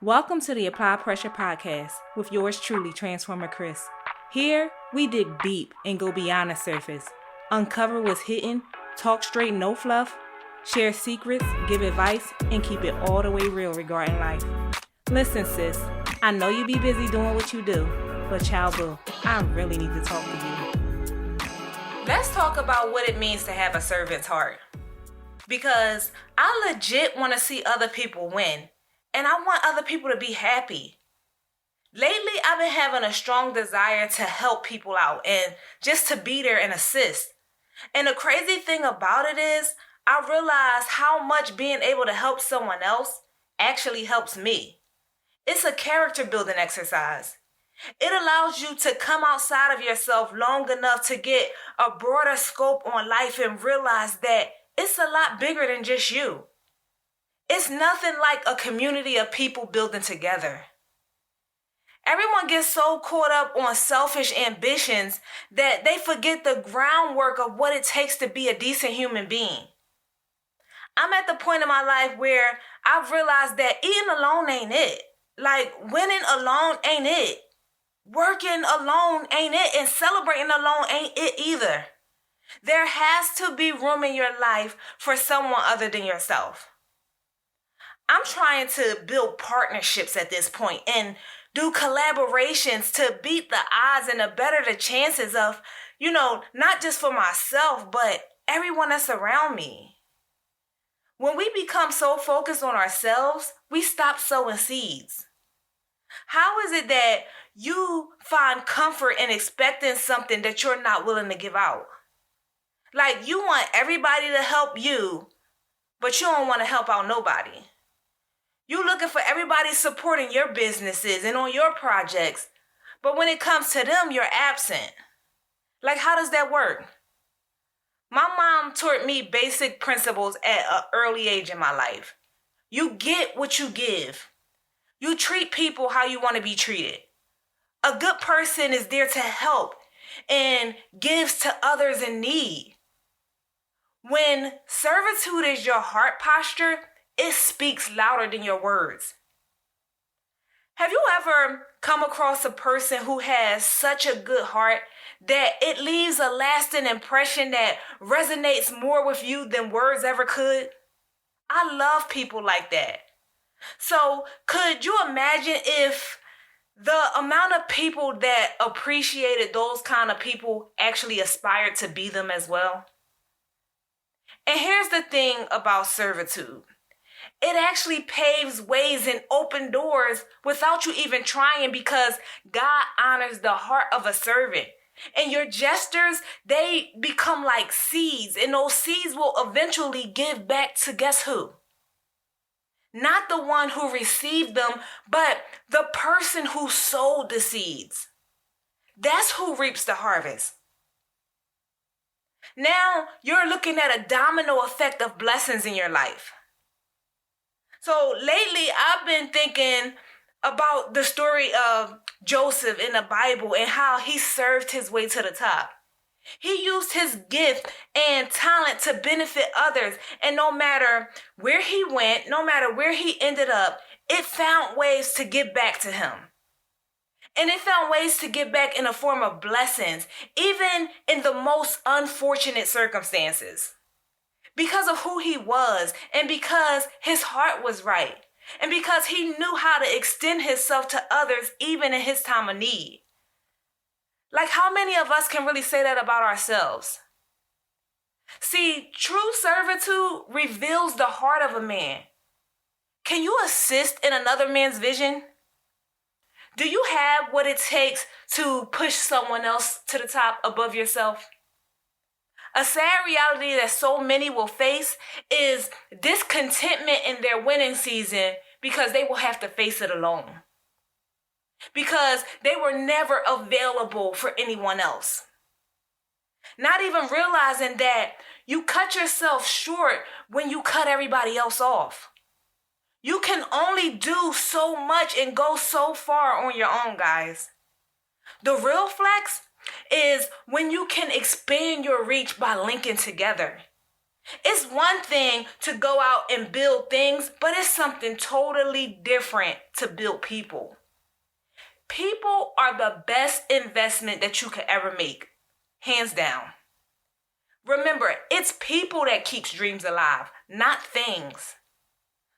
Welcome to the Apply Pressure Podcast with yours truly, Transformer Chris. Here, we dig deep and go beyond the surface, uncover what's hidden, talk straight, no fluff, share secrets, give advice, and keep it all the way real regarding life. Listen, sis, I know you be busy doing what you do, but child boo, I really need to talk to you. Let's talk about what it means to have a servant's heart. Because I legit want to see other people win. And I want other people to be happy. Lately, I've been having a strong desire to help people out and just to be there and assist. And the crazy thing about it is, I realize how much being able to help someone else actually helps me. It's a character building exercise. It allows you to come outside of yourself long enough to get a broader scope on life and realize that it's a lot bigger than just you. It's nothing like a community of people building together. Everyone gets so caught up on selfish ambitions that they forget the groundwork of what it takes to be a decent human being. I'm at the point in my life where I've realized that eating alone ain't it. Like, winning alone ain't it. Working alone ain't it. And celebrating alone ain't it either. There has to be room in your life for someone other than yourself. I'm trying to build partnerships at this point and do collaborations to beat the odds and to better the chances of, not just for myself, but everyone that's around me. When we become so focused on ourselves, we stop sowing seeds. How is it that you find comfort in expecting something that you're not willing to give out? Like, you want everybody to help you, but you don't want to help out nobody. You're looking for everybody supporting your businesses and on your projects. But when it comes to them, you're absent. Like, how does that work? My mom taught me basic principles at an early age in my life. You get what you give. You treat people how you want to be treated. A good person is there to help and gives to others in need. When servitude is your heart posture, it speaks louder than your words. Have you ever come across a person who has such a good heart that it leaves a lasting impression that resonates more with you than words ever could? I love people like that. So could you imagine if the amount of people that appreciated those kind of people actually aspired to be them as well? And here's the thing about servitude. It actually paves ways and open doors without you even trying, because God honors the heart of a servant. And your gestures, they become like seeds, and those seeds will eventually give back to guess who? Not the one who received them, but the person who sowed the seeds. That's who reaps the harvest. Now you're looking at a domino effect of blessings in your life. So lately, I've been thinking about the story of Joseph in the Bible and how he served his way to the top. He used his gift and talent to benefit others. And no matter where he went, no matter where he ended up, it found ways to give back to him. And it found ways to give back in the form of blessings, even in the most unfortunate circumstances. Because of who he was, and because his heart was right, and because he knew how to extend himself to others even in his time of need. Like, how many of us can really say that about ourselves? See, true servitude reveals the heart of a man. Can you assist in another man's vision? Do you have what it takes to push someone else to the top above yourself? A sad reality that so many will face is discontentment in their winning season because they will have to face it alone. Because they were never available for anyone else. Not even realizing that you cut yourself short when you cut everybody else off. You can only do so much and go so far on your own, guys. The real flex is when you can expand your reach by linking together. It's one thing to go out and build things, but it's something totally different to build people. People are the best investment that you could ever make, hands down. Remember, it's people that keeps dreams alive, not things.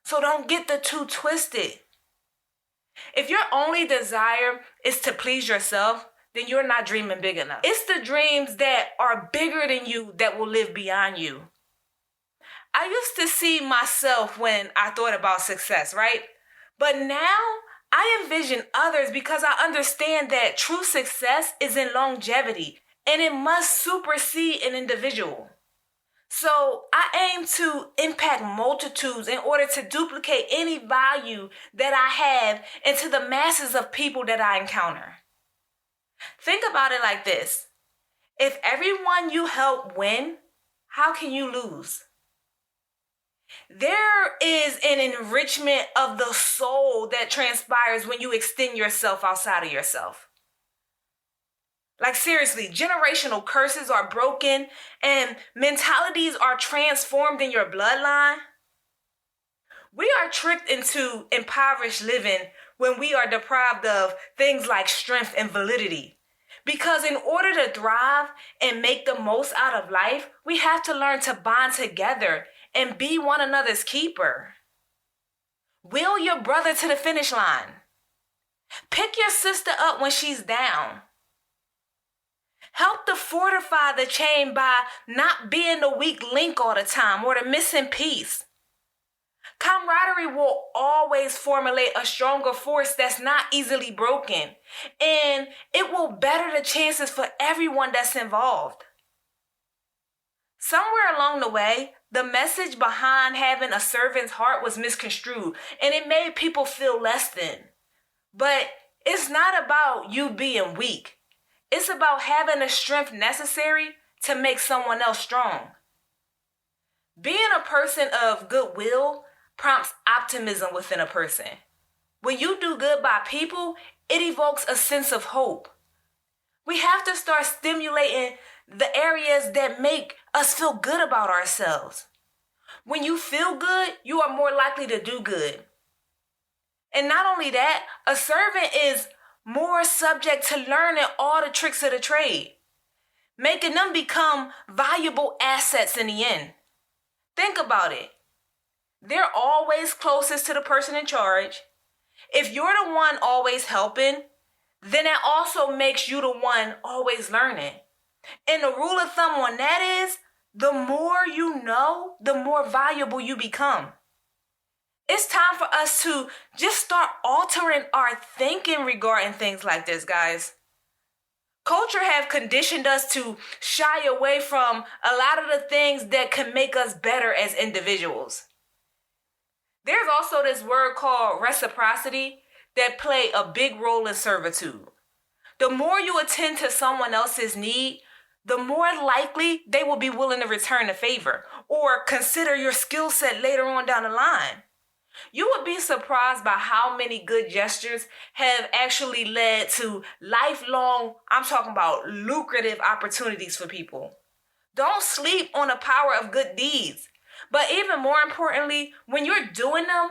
So don't get the two twisted. If your only desire is to please yourself, then you're not dreaming big enough. It's the dreams that are bigger than you that will live beyond you. I used to see myself when I thought about success, right? But now I envision others because I understand that true success is in longevity and it must supersede an individual. So I aim to impact multitudes in order to duplicate any value that I have into the masses of people that I encounter. Think about it like this. If everyone you help win, how can you lose? There is an enrichment of the soul that transpires when you extend yourself outside of yourself. Like seriously, generational curses are broken and mentalities are transformed in your bloodline. We are tricked into impoverished living when we are deprived of things like strength and validity. Because in order to thrive and make the most out of life, we have to learn to bond together and be one another's keeper. Wheel your brother to the finish line. Pick your sister up when she's down. Help to fortify the chain by not being the weak link all the time or the missing piece. Camaraderie will always formulate a stronger force that's not easily broken, and it will better the chances for everyone that's involved. Somewhere along the way, the message behind having a servant's heart was misconstrued, and it made people feel less than. But it's not about you being weak. It's about having the strength necessary to make someone else strong. Being a person of goodwill prompts optimism within a person. When you do good by people, it evokes a sense of hope. We have to start stimulating the areas that make us feel good about ourselves. When you feel good, you are more likely to do good. And not only that, a servant is more subject to learning all the tricks of the trade, making them become valuable assets in the end. Think about it. They're always closest to the person in charge. If you're the one always helping, then that also makes you the one always learning. And the rule of thumb on that is, the more you know, the more valuable you become. It's time for us to just start altering our thinking regarding things like this, guys. Culture have conditioned us to shy away from a lot of the things that can make us better as individuals. There's also this word called reciprocity that play a big role in servitude. The more you attend to someone else's need, the more likely they will be willing to return the favor or consider your skill set later on down the line. You would be surprised by how many good gestures have actually led to lifelong, I'm talking about lucrative opportunities for people. Don't sleep on the power of good deeds. But even more importantly, when you're doing them,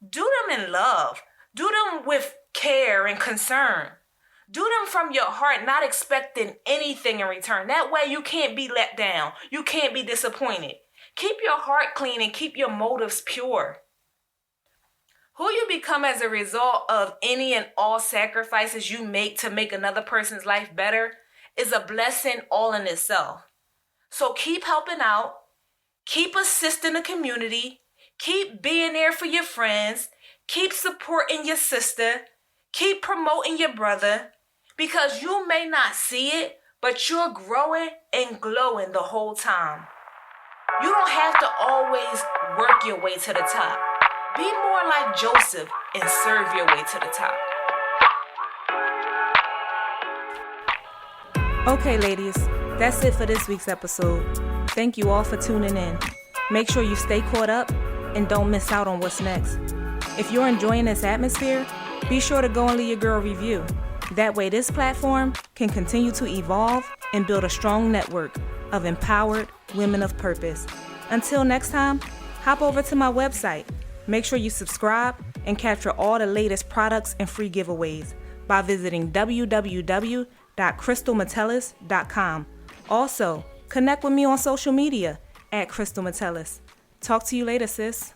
do them in love. Do them with care and concern. Do them from your heart, not expecting anything in return. That way you can't be let down. You can't be disappointed. Keep your heart clean and keep your motives pure. Who you become as a result of any and all sacrifices you make to make another person's life better is a blessing all in itself. So keep helping out. Keep assisting the community. Keep being there for your friends. Keep supporting your sister. Keep promoting your brother. Because you may not see it, but you're growing and glowing the whole time. You don't have to always work your way to the top. Be more like Joseph and serve your way to the top. Okay, ladies, that's it for this week's episode. Thank you all for tuning in. Make sure you stay caught up and don't miss out on what's next. If you're enjoying this atmosphere, be sure to go and leave your girl a review. That way this platform can continue to evolve and build a strong network of empowered women of purpose. Until next time, hop over to my website. Make sure you subscribe and capture all the latest products and free giveaways by visiting www.crystalmetellus.com. Also, connect with me on social media @CrystalMetellus. Talk to you later, sis.